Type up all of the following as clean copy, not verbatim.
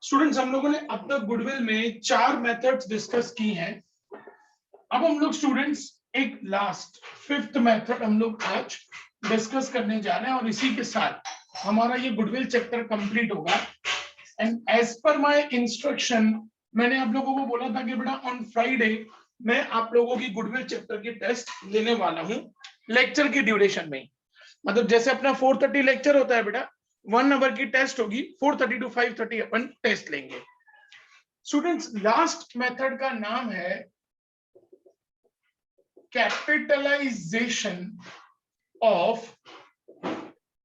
Students, हम लोगों ने अब तक गुडविल में 4 मेथड्स डिस्कस की हैं। अब हम लोग स्टूडेंट्स एक लास्ट 5th मेथड हम लोग आज डिस्कस करने जा रहे हैं और इसी के साथ हमारा ये गुडविल चैप्टर कंप्लीट होगा। And as per my instruction मैंने आप लोगों को बोला था कि बेटा ऑन फ्राइडे मैं आप लोगों की गुडविल चैप्टर की टेस्ट लेने वाला हूं लेक्चर की ड्यूरेशन में। मतलब जैसे अपना 4:30 लेक्चर होता है बेटा, 1 आवर की टेस्ट होगी, 4:30 to 5:30 अपन टेस्ट लेंगे। स्टूडेंट्स, लास्ट मेथड का नाम है capitalisation of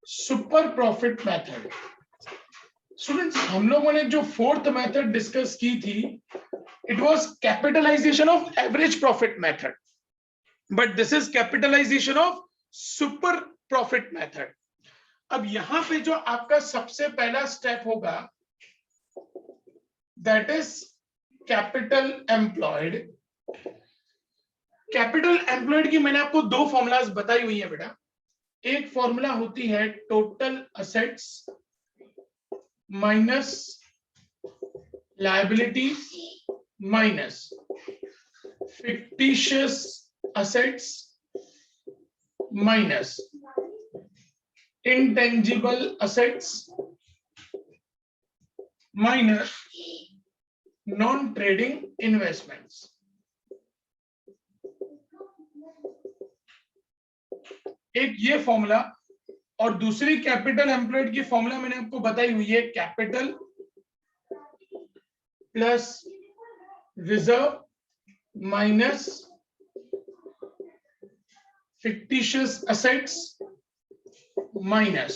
super profit method. Students, हम लोगों ने जो 4th मेथड डिस्कस की थी, it was capitalisation of average profit method, but this is capitalisation of super profit method. अब यहां पे जो आपका सबसे पहला स्टेप होगा that is capital employed. Capital employed की मैंने आपको 2 फॉर्मूलाज बताई हुई है बेटा। एक फॉर्मूला होती है total assets minus liability minus fictitious assets minus intangible assets minus non-trading investments। एक ये फॉर्मूला, और दूसरी कैपिटल एम्प्लॉयड की फॉर्मूला मैंने आपको बताई हुई है capital plus reserve minus fictitious assets minus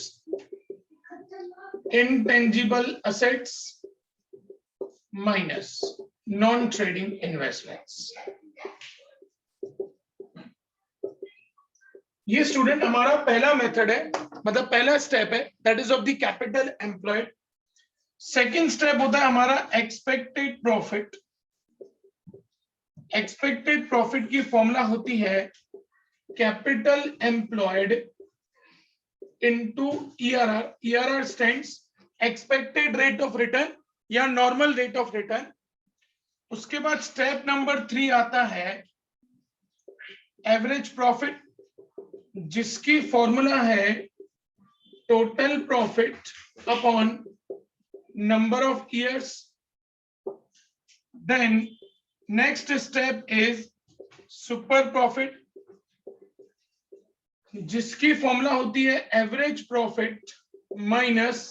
intangible assets minus non trading investments. ये स्टूडेंट हमारा पहला मेथड है, मतलब पहला स्टेप है, that is of the capital employed. Second step होता है हमारा एक्सपेक्टेड प्रॉफिट। एक्सपेक्टेड प्रॉफिट की फॉर्मूला होती है capital employed into ERR. ERR stands expected rate of return या नॉर्मल रेट ऑफ रिटर्न। उसके बाद स्टेप नंबर 3 आता है एवरेज प्रॉफिट, जिसकी फॉर्मूला है total profit upon number of years. Then next step is super profit, जिसकी formula होती है average profit minus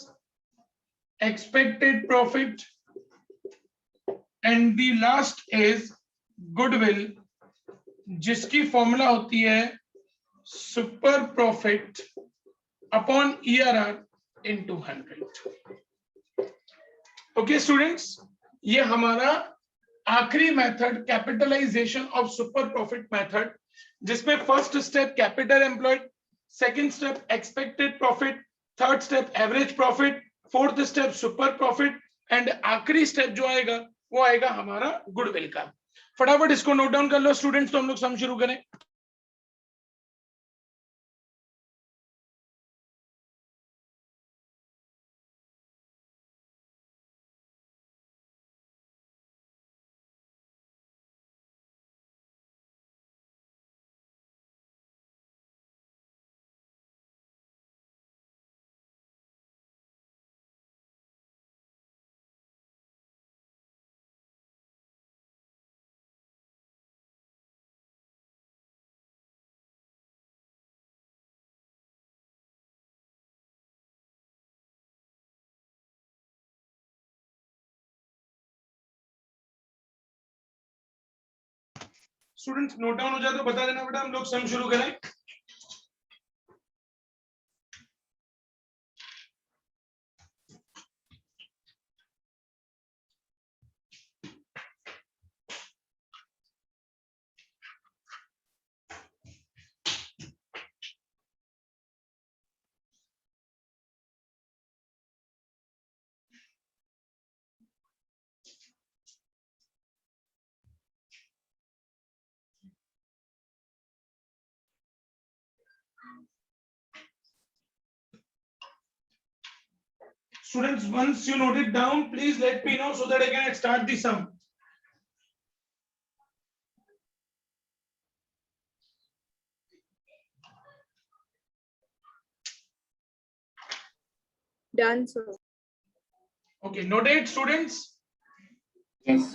expected profit. And the last is goodwill, जिसकी फॉर्मूला होती है super profit upon ERR into 100। Okay students, ये हमारा आखिरी method capitalization of super profit method, जिसमें first step capital employed, second step expected profit, third step average profit, fourth step super profit and आखिरी step जो आएगा वो आएगा हमारा गुडविल का। फटाफट इसको नोट डाउन कर लो स्टूडेंट्स, तो हम लोग सम शुरू करें। स्टूडेंट्स नोट डाउन हो जाए तो बता देना बेटा, हम लोग सम शुरू करें। Students, once you note it down, please let me know so that I can start the sum. Done, sir. Okay, noted, students. Yes.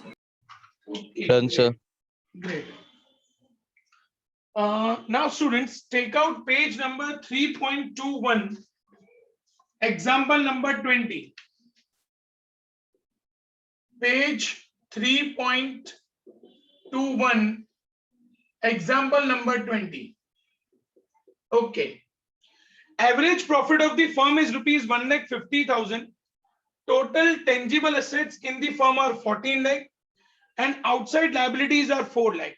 Okay, Done, sir. great. Now, students, take out page number 3.21, example number 20. Page 3.21, example number 20. Okay. Average profit of the firm is rupees 1,50,000. Total tangible assets in the firm are 14 lakh and outside liabilities are 4 lakh.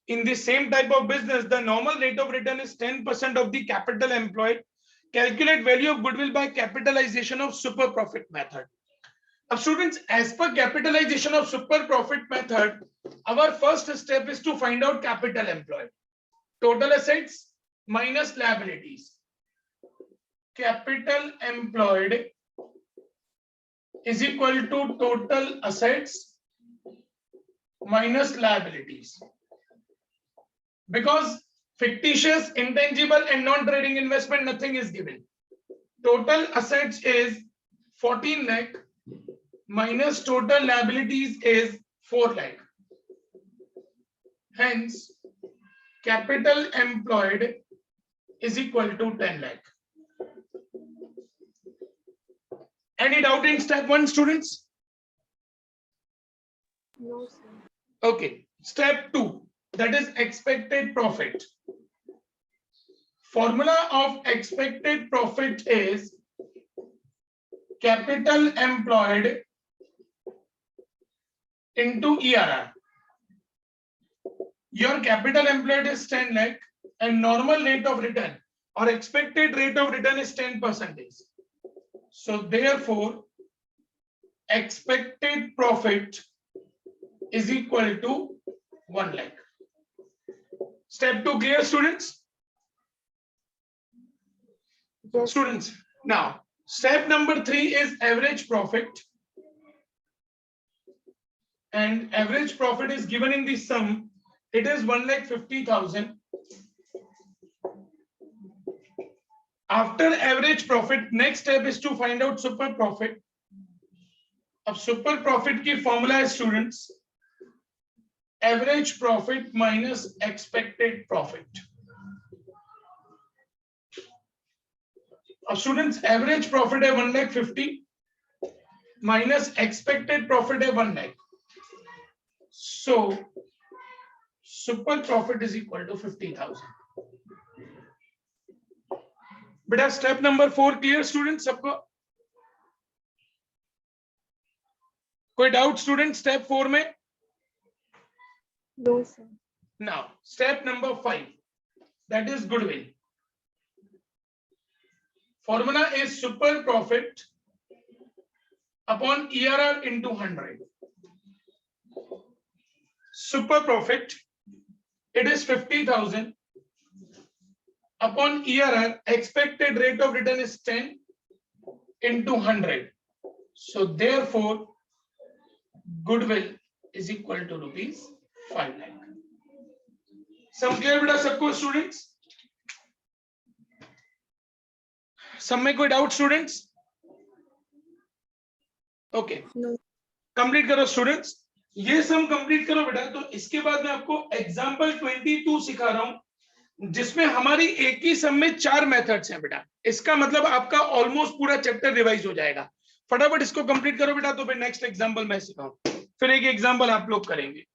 In the same type of business, the normal rate of return is 10% of the capital employed. Calculate value of goodwill by capitalization of super profit method. Now, students, as per capitalization of super profit method, our first step is to find out capital employed. Total assets minus liabilities. Capital employed is equal to total assets minus liabilities. Because fictitious, intangible and non-trading investment, nothing is given. Total assets is 14 lakh minus total liabilities is 4 lakh. Hence, capital employed is equal to 10 lakh. Any doubt in step 1, students? No, sir. Okay. Step 2, that is expected profit. Formula of expected profit is capital employed into ERR. Your capital employed is 10 lakh and normal rate of return or expected rate of return is 10%. So therefore, expected profit is equal to 1 lakh. Step 2 clear, students? Yes, Students, now step number 3 is average profit. And average profit is given in the sum. It is 1,50,000. After average profit, next step is to find out super profit. अब super profit की formula है students, average profit minus expected profit. अब students, average profit है 1,50,000 minus expected profit है 1 lakh. So super profit is equal to 50,000. बेटा step number 4 clear students सबको? कोई doubt student step 4 में? no, sir. Now step number 5, that is goodwill. Formula is super profit upon ERR into 100. Super profit, it is 50,000 upon ERR. Expected rate of return is 10 into 100. So therefore, goodwill is equal to rupees 5 lakh. Some clear बेटा सबको students? सब में कोई doubt students? Okay. No. Complete करो students, ये sum complete करो बेटा. तो इसके बाद मैं आपको एग्जांपल 22 सिखा रहा हूं जिसमें हमारी एक ही सम में 4 मेथड्स हैं बेटा. इसका मतलब आपका ऑलमोस्ट पूरा चैप्टर रिवाइज हो जाएगा. फटाफट इसको कंप्लीट करो बेटा, तो फिर नेक्स्ट एग्जांपल मैं सिखाऊं, फिर एक एग्जांपल आप लोग करेंगे.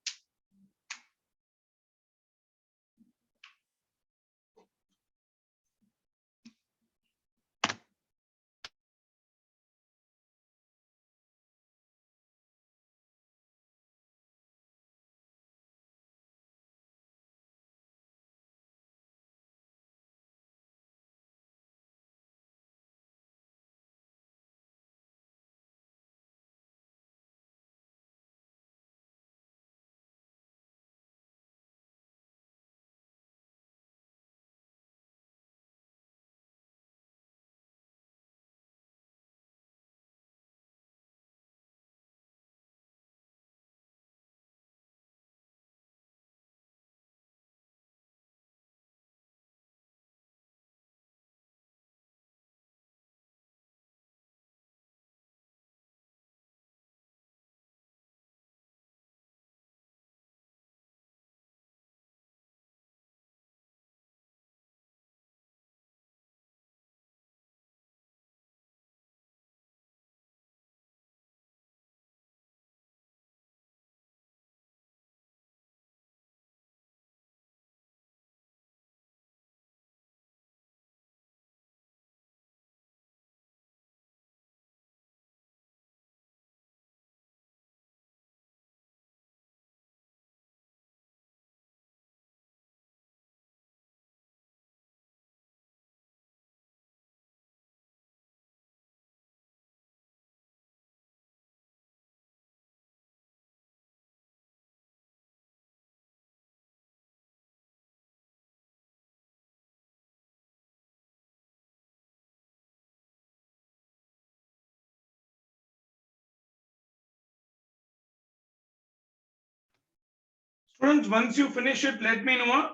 Students, once you finish it, let me know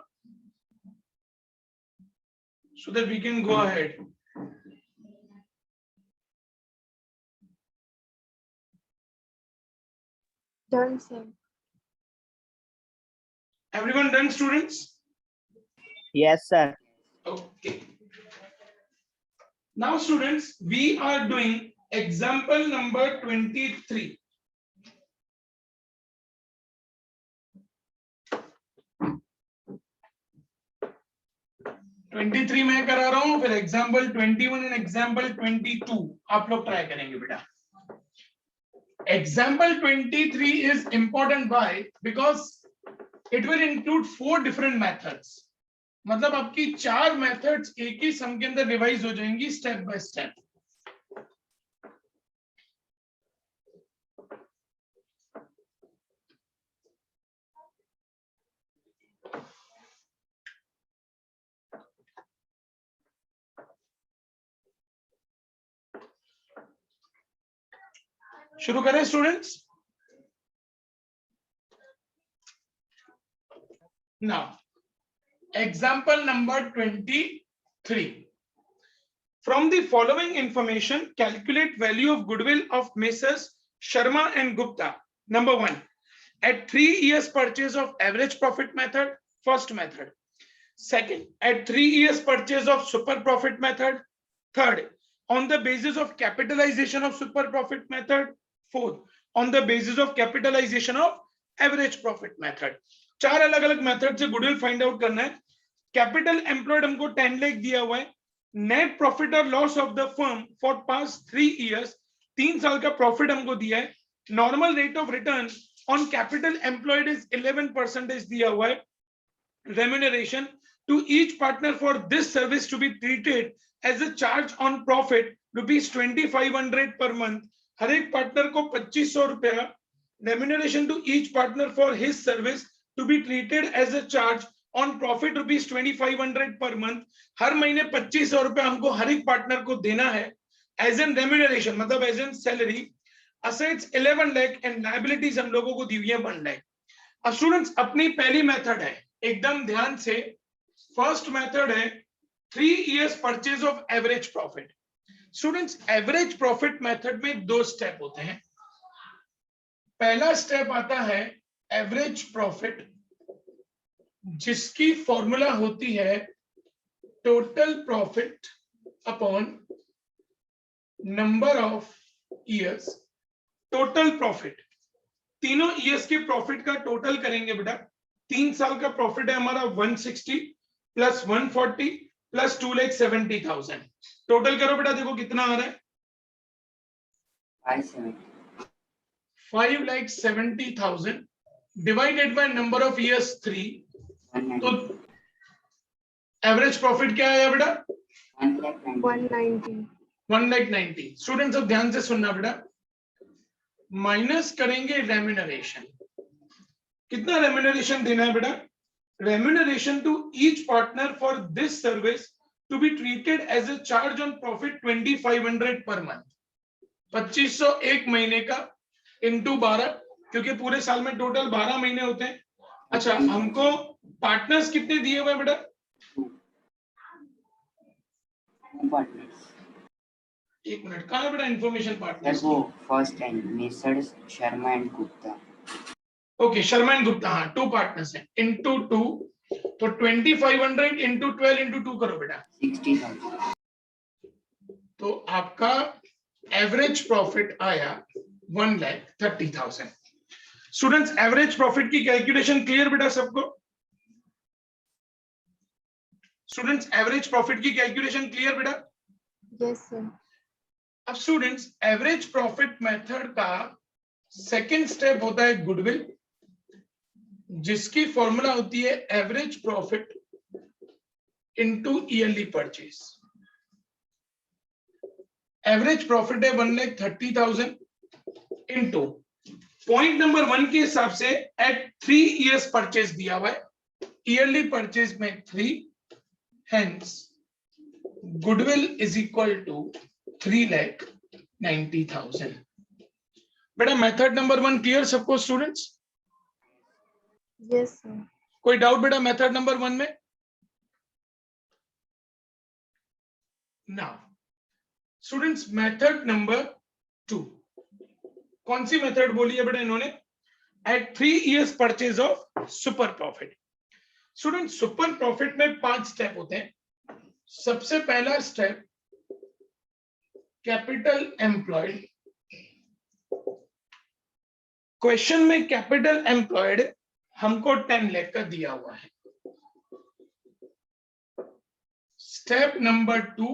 so that we can go ahead. Done, sir. Everyone done, students? Yes, sir. Okay. Now, students, we are doing example number 23. मैं करा रहा हूं, फिर एग्जाम्पल 21 एंड एग्जाम्पल 22 आप लोग try करेंगे बेटा. Example 23 is important. Why? Because it will include 4 different methods. मतलब आपकी 4 मेथड्स एक ही सम के अंदर रिवाइज हो जाएंगी स्टेप बाय स्टेप. शुरू करें students. Now, example number 23. From the following information, calculate value of goodwill of Messrs. Sharma and Gupta. Number 1. At 3 years purchase of average profit method, first method. Second, at 3 years purchase of super profit method. Third, on the basis of capitalization of super profit method. Fourth, on the basis of capitalization of average profit method. 4 अलग अलग method से goodwill find out करना है. Capital employed हमको 10 लाख दिया हुआ है. Net profit और loss of the firm for past 3 years, 3 साल का प्रॉफिट हमको दिया है. Normal rate of return on capital employed is 11% दिया हुआ है. Remuneration to each partner for this service to be treated as a charge on profit ₹2500 पर month. हर एक पार्टनर को 2500 रुपया. Remuneration to each partner for his service to be treated as a charge on profit ₹2500 per month. हर महीने 2500 रुपया हमको हर एक partner को देना है as an remuneration, मतलब as an salary. Assets 11 lakh and liabilities हम लोगों को दी हुई है 1 lakh. अब स्टूडेंट्स अपनी पहली मेथड है, एकदम ध्यान से. फर्स्ट मेथड है 3 years purchase of average profit. Students average profit method में 2 स्टेप होते हैं. पहला स्टेप आता है एवरेज प्रॉफिट, जिसकी फॉर्मूला होती है total profit upon number of years. Total profit, तीनों ईयर्स के प्रॉफिट का टोटल करेंगे बेटा. 3 साल का प्रॉफिट है हमारा 160 प्लस 140 प्लस 2,70,000. टोटल करो बेटा, देखो कितना आ रहा है. 5,70,000 divided by number of years 3. तो एवरेज प्रॉफिट क्या आया बेटा? 190. स्टूडेंट्स अब ध्यान से सुनना बेटा. माइनस करेंगे रेम्यूनरेशन. कितना रेम्यूनरेशन देना है बेटा? Remuneration to each partner for this service to be treated as a charge on profit 2500 per month. 2500 एक महीने का इंटू 12, क्योंकि पूरे साल में टोटल 12 महीने होते हैं. अच्छा, हमको पार्टनर्स कितने दिए हुए बेटा? एक मिनट, कहाँ है बेटा इंफॉर्मेशन पार्टनर्स? वो first time Mrs Sharma and Gupta. Okay, Sharma and Gupta, हाँ 2 पार्टनर्स हैं. इंटू 2, तो 2500 इंटू 12 इंटू 2 करो बेटा, 60,000. तो आपका एवरेज प्रॉफिट आया 1,30,000. स्टूडेंट्स एवरेज प्रॉफिट की कैलकुलेशन क्लियर बेटा सबको? स्टूडेंट्स एवरेज प्रॉफिट की कैलकुलेशन क्लियर बेटा? Yes, sir. अब स्टूडेंट्स एवरेज प्रॉफिट मेथड का सेकंड स्टेप होता है गुडविल, जिसकी फॉर्मूला होती है average profit into yearly purchase. Average profit है 1,30,000 इनटू पॉइंट नंबर 1 के हिसाब से एट 3 years परचेज दिया हुआ है. ईयरली परचेज में 3, hence goodwill is equal to 3,90,000. बेटा मेथड नंबर 1 क्लियर सबको स्टूडेंट्स? Yes, sir. कोई डाउट बेटा मेथड नंबर 1 में? नाउ स्टूडेंट्स मेथड नंबर 2, कौन सी मेथड बोली है बेटा इन्होंने? At 3 years purchase of super profit. Student super profit में 5 स्टेप होते हैं। सबसे पहला स्टेप कैपिटल एम्प्लॉयड। क्वेश्चन में कैपिटल एम्प्लॉयड हमको 10 लाख का दिया हुआ है। स्टेप नंबर 2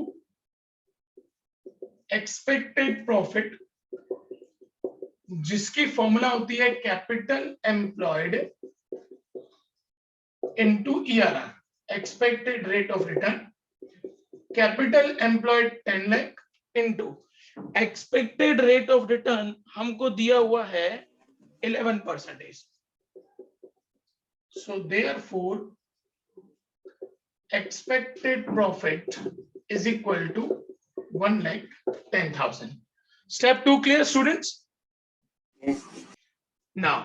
एक्सपेक्टेड प्रॉफिट, जिसकी फॉर्मूला होती है capital employed into ERR, expected rate of return. Capital employed 10 lakh into expected rate of return हमको दिया हुआ है 11%। So therefore expected profit is equal to 1,10,000. Step 2 clear students? Yes. Now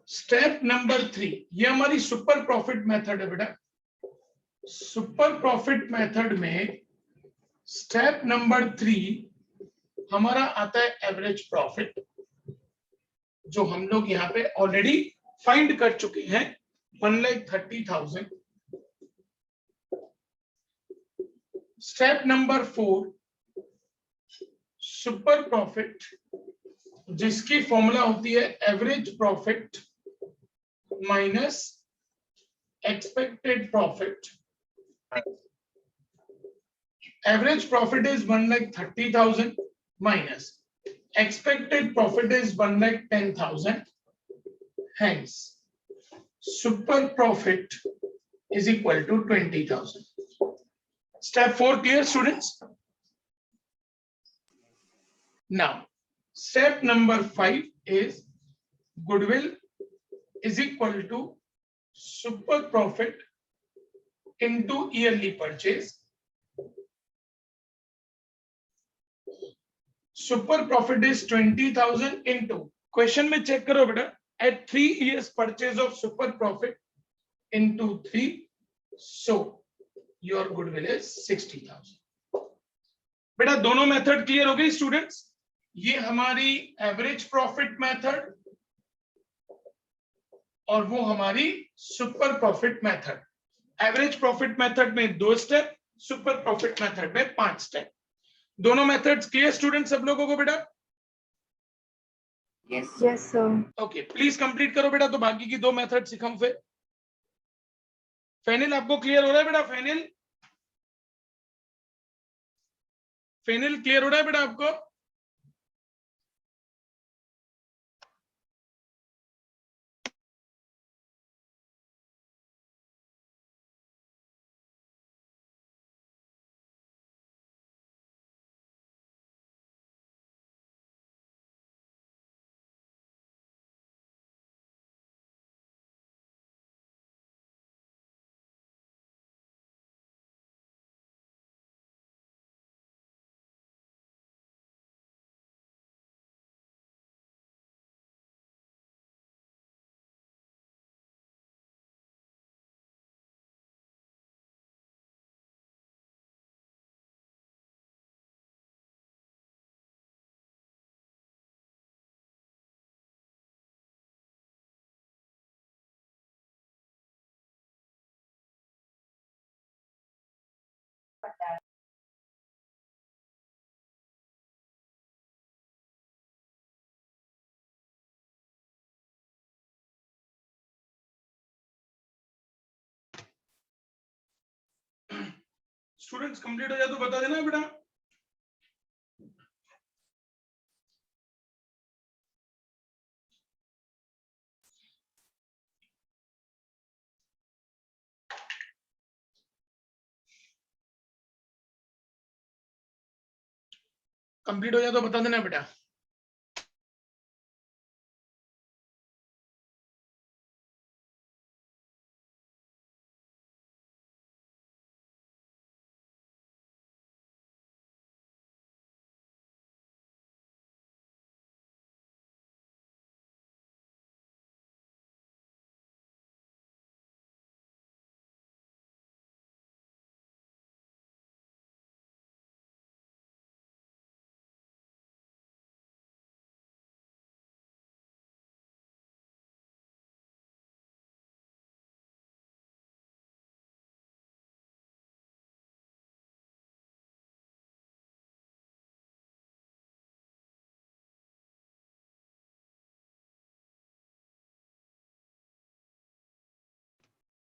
step number 3, ये हमारी super profit method है बेटा। Super profit method में step number 3 हमारा आता है एवरेज प्रॉफिट, जो हम लोग यहाँ पे ऑलरेडी फाइंड कर चुके हैं 1,30,000। स्टेप नंबर 4 सुपर प्रॉफिट, जिसकी फॉर्मूला होती है average profit minus expected profit. Average profit is 1,30,000 minus expected profit is 1,10,000. Hence, super profit is equal to 20,000. Step 4 clear students? Now, step number 5 is goodwill is equal to super profit into yearly purchase. Super profit is 20,000 into, question में check करो बेटा, at 3 years purchase of super profit into 3, so your goodwill is 60,000। बेटा दोनों method clear हो गई students? ये हमारी average profit method और वो हमारी super profit method. Average profit method में 2 स्टेप, सुपर प्रॉफिट मेथड में 5 स्टेप। दोनों मेथड्स क्लियर स्टूडेंट सब लोगों को बेटा? Yes. Yes, sir. Okay please complete करो बेटा, तो बाकी की 2 मेथड सिखाऊं फिर। फेनिल आपको क्लियर हो रहा है बेटा? फेनिल फेनिल क्लियर हो रहा है बेटा आपको? स्टूडेंट्स कंप्लीट हो जाए तो बता देना बेटा। कंप्लीट हो जाए तो बता देना बेटा।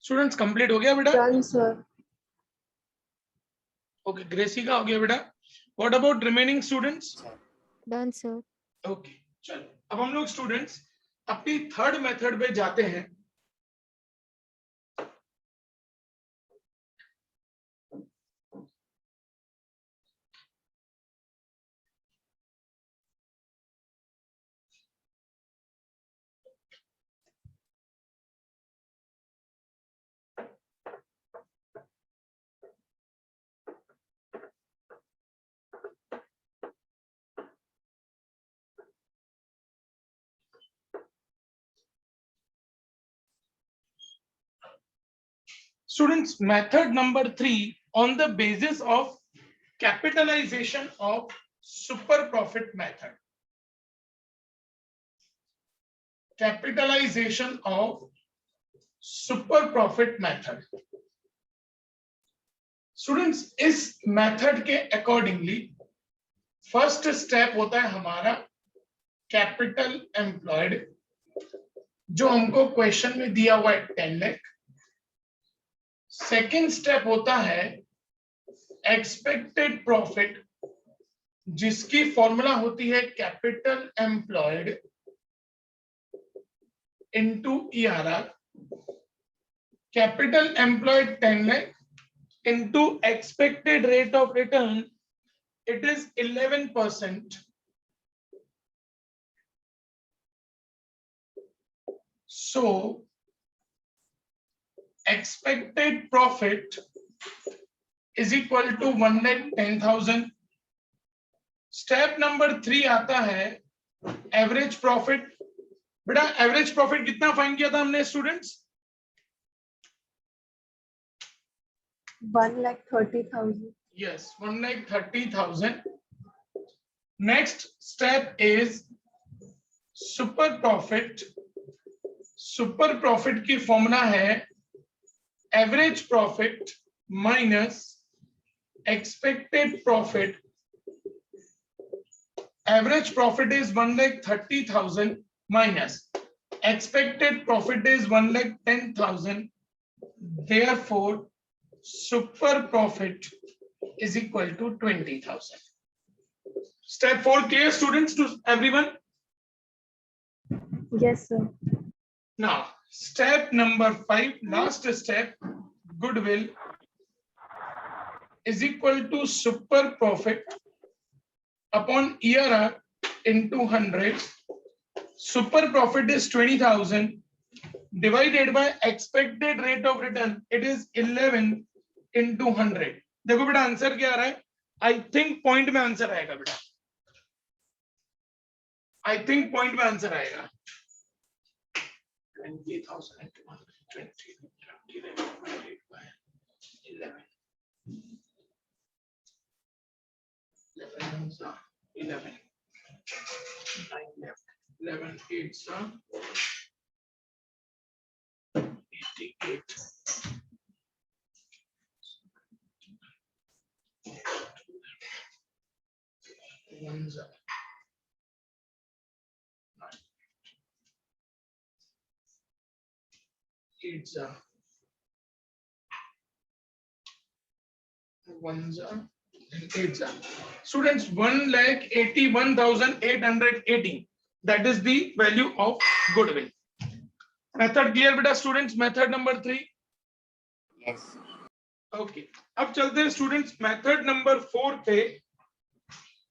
स्टूडेंट्स कंप्लीट हो गया बेटा? Done, sir. ओके, ग्रेसी का हो गया बेटा. What about remaining students? Done, sir. Okay, चलो अब हम लोग स्टूडेंट्स अपनी थर्ड मेथड पे जाते हैं. Students, method number 3 on the basis of capitalization of super profit method. Capitalization of super profit method. Students, इस मेथड के अकॉर्डिंगली फर्स्ट स्टेप होता है हमारा कैपिटल एम्प्लॉयड, जो हमको क्वेश्चन में दिया हुआ है 10 लाख. सेकेंड स्टेप होता है एक्सपेक्टेड प्रॉफिट, जिसकी फॉर्मूला होती है capital employed into ERR. Capital employed 10 lakh into expected rate of return, it is 11%. So expected profit is equal to 1,10,000. Step number 3 आता है एवरेज प्रॉफिट. बेटा एवरेज प्रॉफिट कितना फाइंड किया था हमने students? 1,30,000. Yes, 1,30,000. Next step is super profit. Super profit की formula है average profit minus expected profit. Average profit is 1,30,000 minus expected profit is 1,10,000. Therefore, super profit is equal to 20,000. Step 4 clear, students, to everyone? Yes, sir. Now, step number 5, last step, goodwill is equal to super profit upon ERR into 100. Super profit is 20,000 divided by expected rate of return. It is 11 into 100. देखो बेटा answer क्या आ रहा है? I think point में answer आएगा बेटा. I think point में answer आएगा. 20,000 into 120 divided by 11. 11. 9 left. 11 8 88. Ones are 9. 8s are ones are and 8s are. Students, 1,81,880. That is the value of goodwill. Method clear बेटा students? Method number 3. Yes. Okay. अब चलते हैं students method number 4 पे.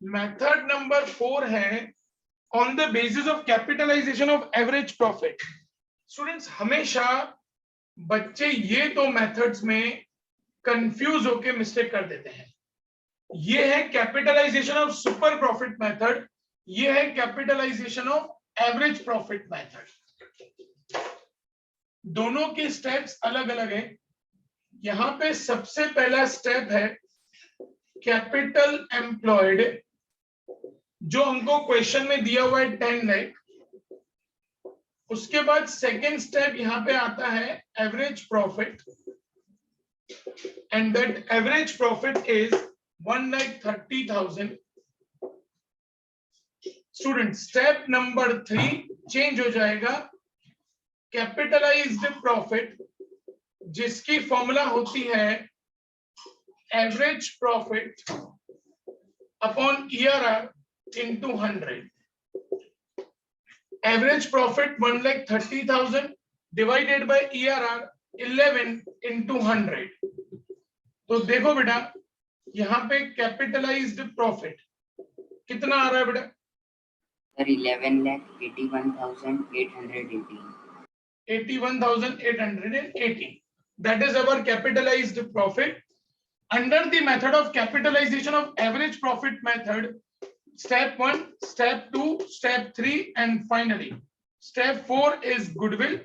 Method number 4 है on the basis of capitalization of average profit. Students, हमेशा बच्चे ये दो मेथड्स में कंफ्यूज होके मिस्टेक कर देते हैं. ये है capitalisation of super profit method, ये है capitalisation of average profit method. दोनों के स्टेप्स अलग अलग हैं. यहां पे सबसे पहला स्टेप है कैपिटल एम्प्लॉयड, जो हमको क्वेश्चन में दिया हुआ है 10 लाख. उसके बाद सेकेंड स्टेप यहां पे आता है average profit, and that average profit is 1,30,000. Student, step number 3 change हो जाएगा. कैपिटलाइज्ड प्रॉफिट जिसकी फॉर्मूला होती है average profit upon ERR into 100। Average profit 1,30,000 divided by ERR 11 into 100। तो देखो बेटा यहाँ पे कैपिटलाइज्ड प्रॉफिट कितना आ रहा है बेटा? Sir, 11,81,880. 81,880. That is our capitalized profit. Under the method of capitalization of average profit method, step 1, step 2, step 3, and finally step 4 is goodwill.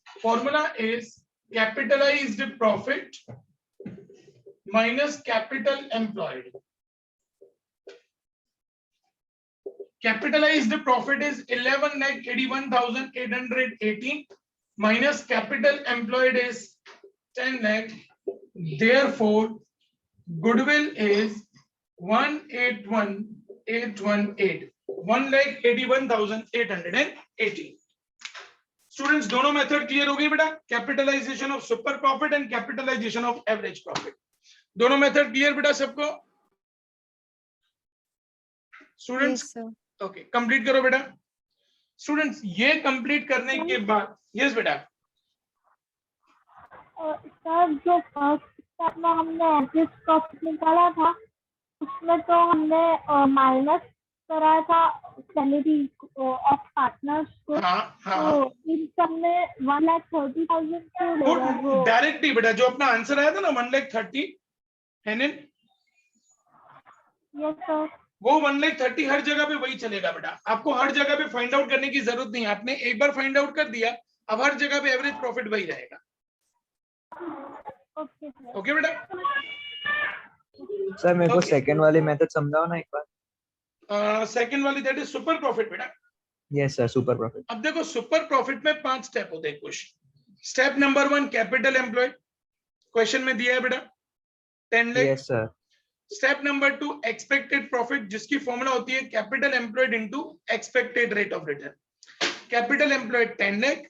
Formula is capitalized profit minus capital employed. Capitalized profit is 11,81,818 minus capital employed is 10 lakh. Therefore, goodwill is 181,818. 1,81,818. Students, दोनों method clear हो गई बेटा? Capitalisation of super profit and capitalisation of average profit, दोनों method clear बेटा सबको? Students Yes, sir. Okay, complete करो बेटा। Students, ये कंप्लीट करने के बाद, यस बेटा, सर जो फर्स्ट स्टेप में हमने एवरेज प्रॉफिट निकाला था उसमें तो हमने माइनस कराया था सैलरी ऑफ पार्टनर्स को। हाँ हाँ, तो इन सब में 1,30,000 क्यों ले रहे हो? डायरेक्टली बेटा जो अपना आंसर आया था ना 1,30,000 है ना, यस सर। वो 1,30,000 हर जगह पे वही चलेगा बेटा। आपको हर जगह पे फाइंड आउट करने की जरूरत नहीं है, आपने एक बार फाइंड आउट कर दिया, अब हर जगह पे एवरेज प्रॉफिट वही रहेगा। Okay sir. ओके बेटा? सर मेरे को Okay. सेकंड वाली मेथड समझाओ ना एक बार। सेकंड वाली दैट इज सुपर प्रॉफिट बेटा। Yes sir, super profit. अब देखो सुपर प्रॉफिट में 5 स्टेप होते हैं कुछ। Step number 1 capital employed, question में दिया है बेटा 10 lakh. Yes sir. Step number 2 expected profit, जिसकी फॉर्मूला होती है capital employed into expected rate of return. Capital employed 10 lakh,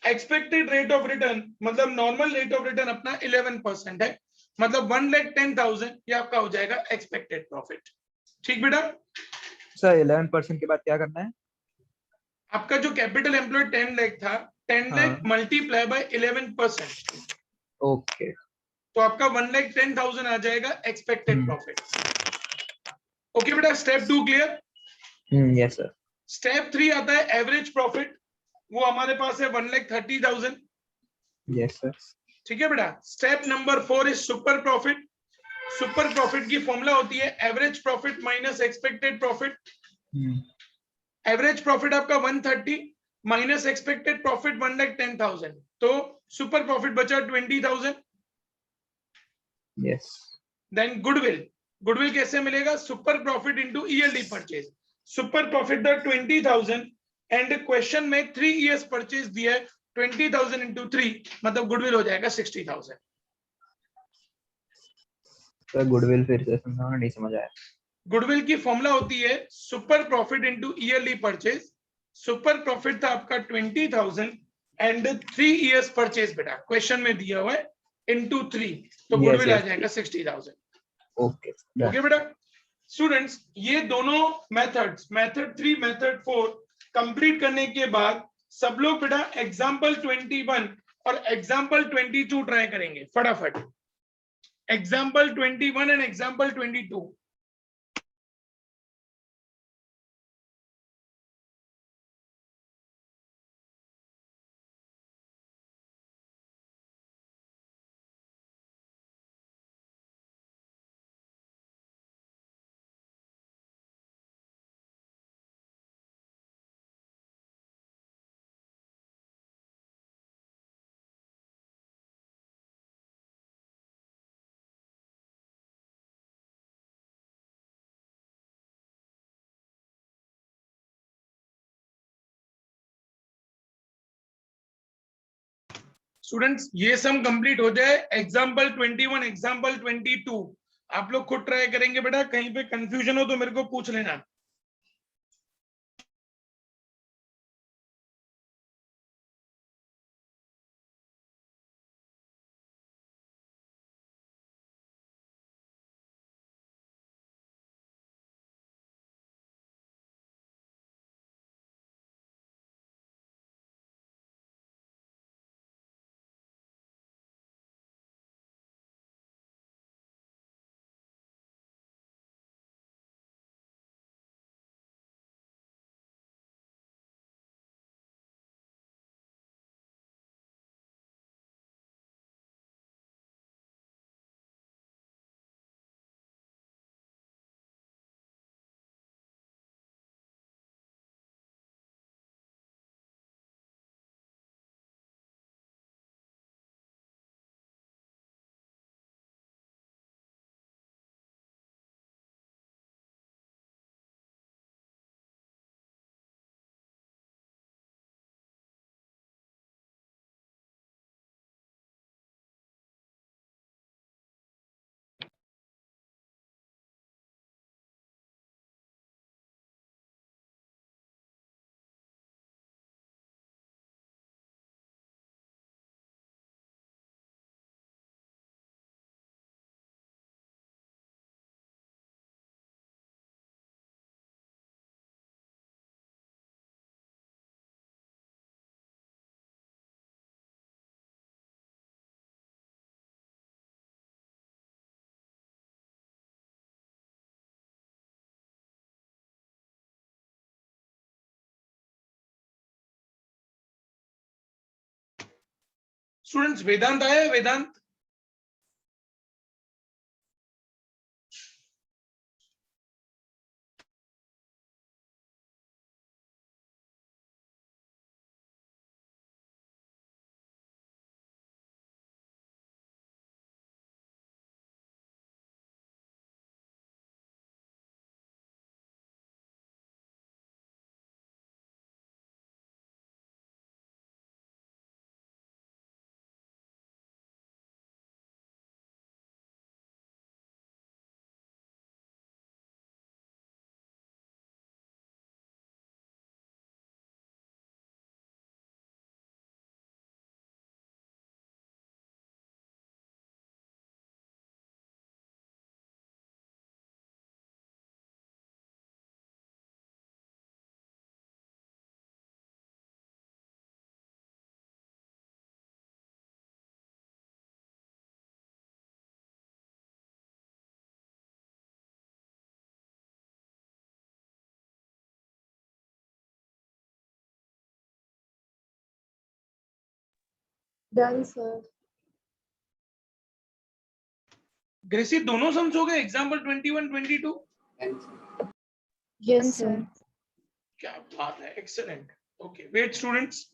expected rate of return मतलब नॉर्मल रेट ऑफ रिटर्न अपना 11% है, मतलब 1,10,000 ये आपका हो जाएगा एक्सपेक्टेड प्रॉफिट। ठीक बेटा? सर 11% के बाद क्या करना है? आपका जो कैपिटल एम्प्लॉयड 10 लाख था, 10 लाख हाँ। Multiply by 11%, okay. तो आपका 1,10,000 आ जाएगा एक्सपेक्टेड प्रॉफिट। ओके बेटा, step 2 clear? Yes sir. Step 3 आता है एवरेज प्रॉफिट, वो हमारे पास है 1,30,000। Yes sir. ठीक है बेटा? Step number 4 is super profit. Super profit की फॉर्मूला होती है average profit minus expected profit. Average profit आपका 130 माइनस एक्सपेक्टेड प्रॉफिट 1,10,000, तो सुपर प्रॉफिट बचा 20,000। यस। देन गुडविल, गुडविल कैसे मिलेगा? Super profit into yearly purchase. Super profit the 20,000 and question में 3 years purchase दिया है, 20,000 इंटू 3 मतलब गुडविल हो जाएगा 60,000। सर गुडविल फिर से समझाओ ना, नहीं समझ आया। गुडविल की फॉर्मूला होती है super profit into yearly purchase. Super profit था आपका 20,000 एंड 3 इयर्स परचेज बेटा, क्वेश्चन में दिया हुआ है इनटू 3, तो गुडविल आ जाएगा 60,000। ओके ओके बेटा? स्टूडेंट्स, ये दोनों मेथड्स, मेथड 3 मेथड 4 कंप्लीट करने के बाद सब लोग बेटा एग्जाम्पल 21 और एग्जाम्पल 22 ट्राई करेंगे फटाफट। Example 21 and example 22। स्टूडेंट्स, ये सम कंप्लीट हो जाए, एग्जाम्पल 21 एग्जाम्पल 22 आप लोग खुद ट्राई करेंगे बेटा। कहीं पे कंफ्यूजन हो तो मेरे को पूछ लेना। स्टूडेंट्स वेदांत आया है? वेदांत Done, sir. ग्रेसी दोनों सम्स हो गए, एग्जाम्पल 21 22? Yes, sir. क्या बात है, excellent. Okay wait students.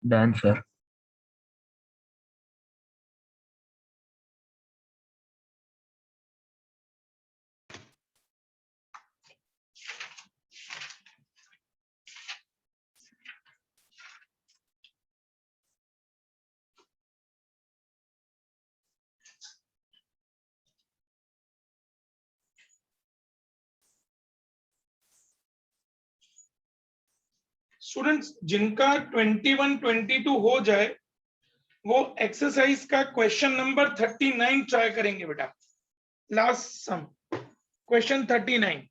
Done, sir. Students जिनका 21 22 हो जाए वो एक्सरसाइज का क्वेश्चन नंबर 39 ट्राई करेंगे बेटा. Last some question 39.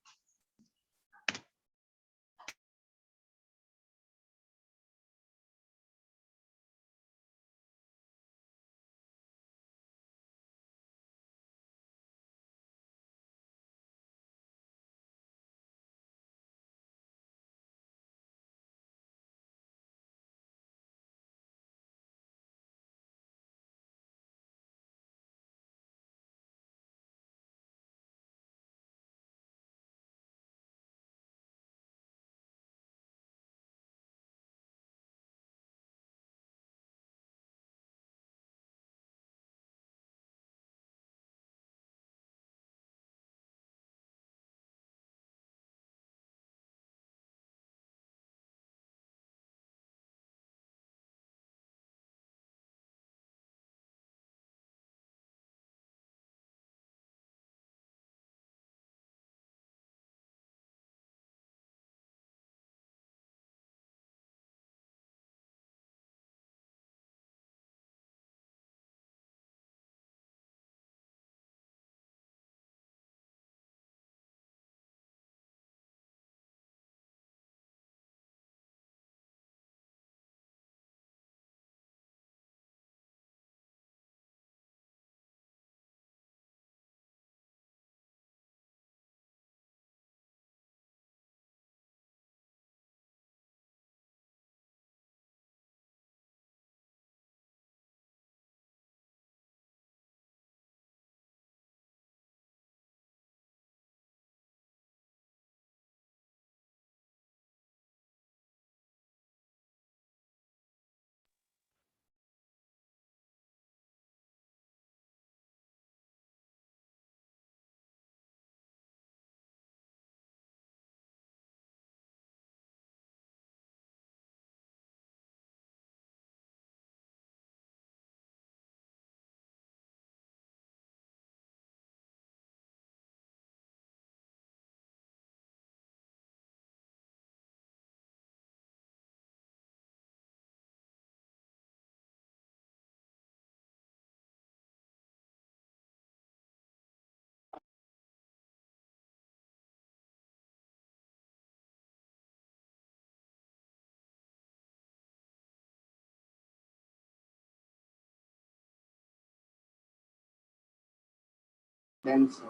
Done, sir.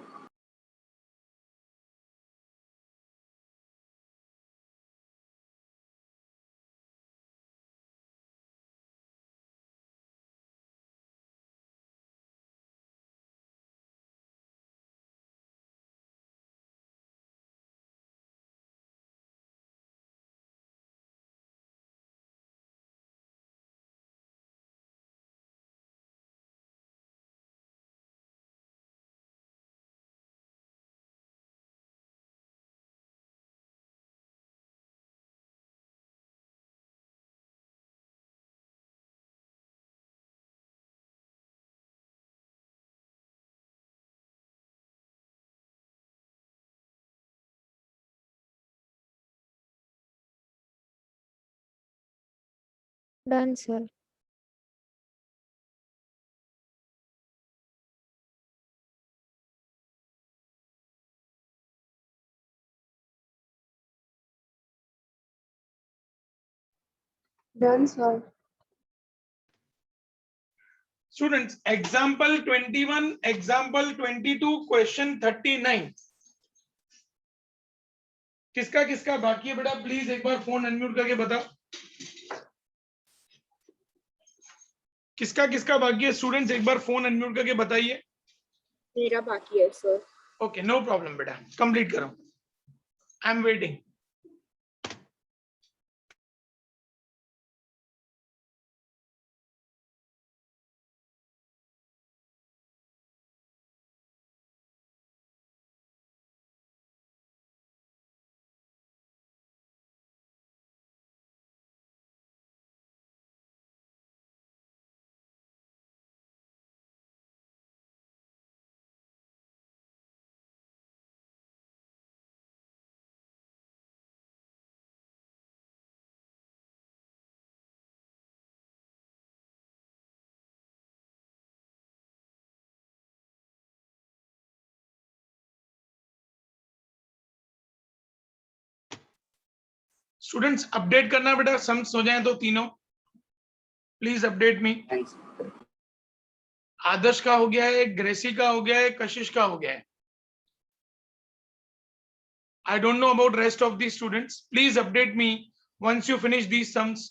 Done, sir. Done, sir. Students, example 21, example 22, question 39. किसका किसका बाकी है बेटा? प्लीज एक बार फोन अनम्यूट करके बताओ। किसका किसका बाकी है स्टूडेंट्स? एक बार फोन अनम्यूट करके बताइए। मेरा बाकी है सर। ओके, नो प्रॉब्लम बेटा, कंप्लीट करो। I am waiting. Students update करना बेटा, सम्स हो जाए तो तीनों please update me. Done, sir. आदर्श का हो गया है, ग्रेसी का हो गया है, कशिश का हो गया है। I don't know about rest of the students. Please update me once you finish these sums.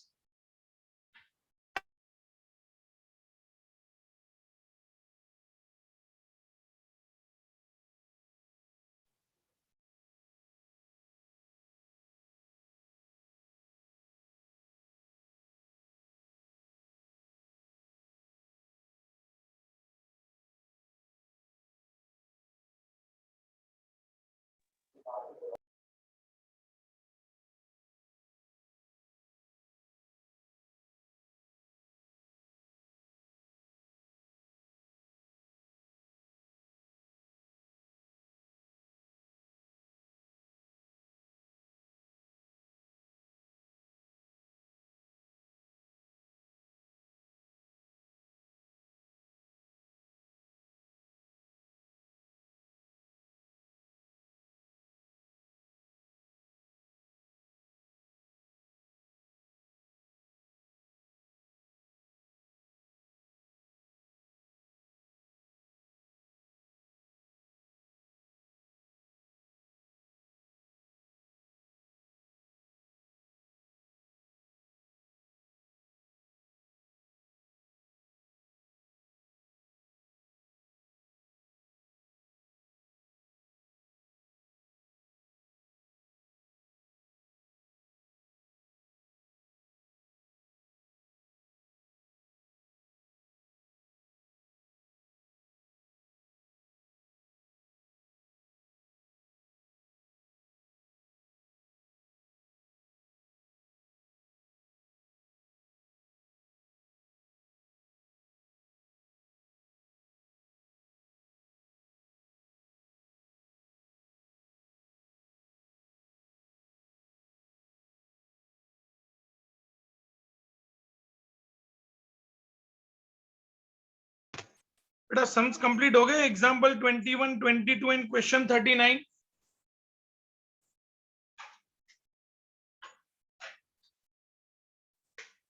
बेटा सम्स कंप्लीट हो गए। Example 21, 22 and question 39।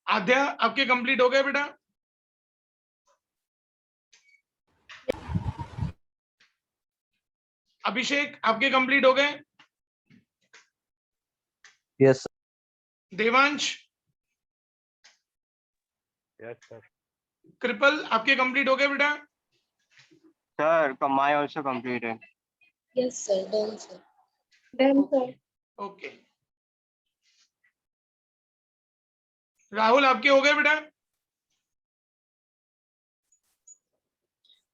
आध्या आपके कंप्लीट हो गए बेटा? अभिषेक आपके कंप्लीट हो गए? Yes. Devansh, Yes, sir. Kripal आपके कंप्लीट हो गए बेटा? Sir, my also completed. Yes, sir. Done, sir. Done, sir. Okay, Rahul आपके हो गए बेटा?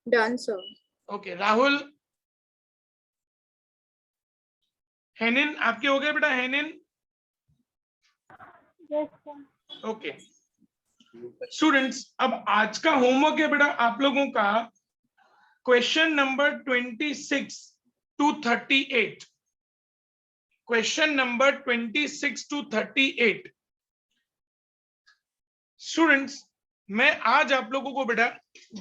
Done, sir. Okay, Rahul. Henin आपके हो गए बेटा? Henin, Yes, sir. Okay. Students, अब आज का होमवर्क है बेटा आप लोगों का question number 26 to 38। Question number 26 to 38। Students, मैं आज आप लोगों को बेटा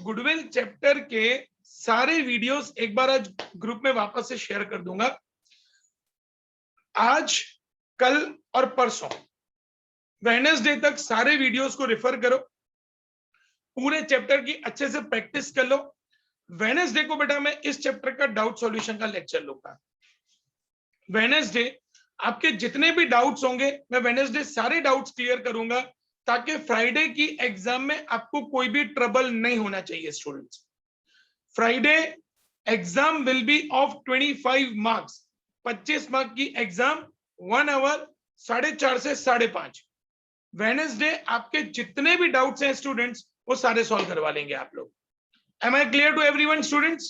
गुडविल चैप्टर के सारे वीडियोस एक बार आज ग्रुप में वापस से शेयर कर दूंगा। आज, कल और परसों वेडनेसडे तक सारे वीडियोस को रेफर करो, पूरे चैप्टर की अच्छे से प्रैक्टिस कर लो। वेडनेसडे को बेटा मैं इस चैप्टर का डाउट सॉल्यूशन का लेक्चर लूंगा। वेडनेसडे आपके जितने भी डाउट्स होंगे मैं वेडनेसडे सारे डाउट्स क्लियर करूंगा, ताकि फ्राइडे की एग्जाम में आपको कोई भी ट्रबल नहीं होना चाहिए। Students, Friday exam will be of 25 marks. 25 mark की एग्जाम 1 आवर 4:30 से 5:30। वेडनेसडे आपके जितने भी डाउट्स हैं स्टूडेंट्स वो सारे सॉल्व करवा लेंगे आप लोग। Am I clear to everyone students?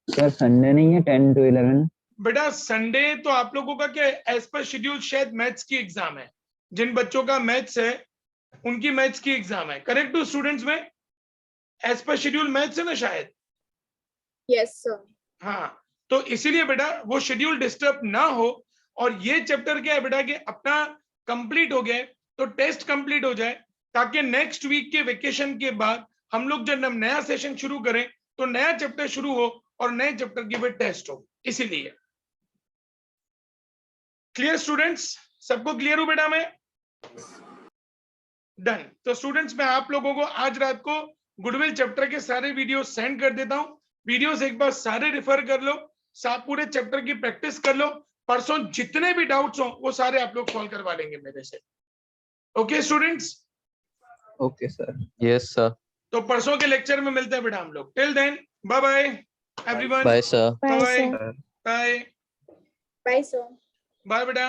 Sir Sunday नहीं है 10 to 11? बेटा संडे तो आप लोगों का क्या है, एज पर शेड्यूल शायद मैथ्स की एग्जाम है। जिन बच्चों का मैथ्स है उनकी मैथ्स की एग्जाम है। करेक्ट टू स्टूडेंट्स में एज पर शेड्यूल मैथ्स है ना शायद? Yes, sir. हाँ, तो इसीलिए बेटा वो शेड्यूल डिस्टर्ब ना हो। और ये चैप्टर क्या है बेटा कि अपना कंप्लीट हो गया तो टेस्ट कंप्लीट हो जाए, ताकि नेक्स्ट वीक के वेकेशन के बाद हम लोग जब नया सेशन शुरू करें तो नया चैप्टर शुरू हो और नए चैप्टर की फिर टेस्ट हो। इसीलिए क्लियर स्टूडेंट्स? सबको क्लियर हो बेटा? मैं डन। तो स्टूडेंट्स मैं आप लोगों को आज रात को गुडविल चैप्टर के सारे वीडियो सेंड कर देता हूं। वीडियोस एक बार सारे रिफर कर लो, पूरे चैप्टर की प्रैक्टिस कर लो। परसों जितने भी डाउट्स हो वो सारे आप लोग सॉल्व करवा लेंगे मेरे से। Okay students? Okay, sir. Yes, sir. तो परसों के लेक्चर में मिलते हैं बेटा हम लोग। Till then bye bye everyone. Bye, sir. Bye, bye sir. Bye Bye, sir. Bye बेटा।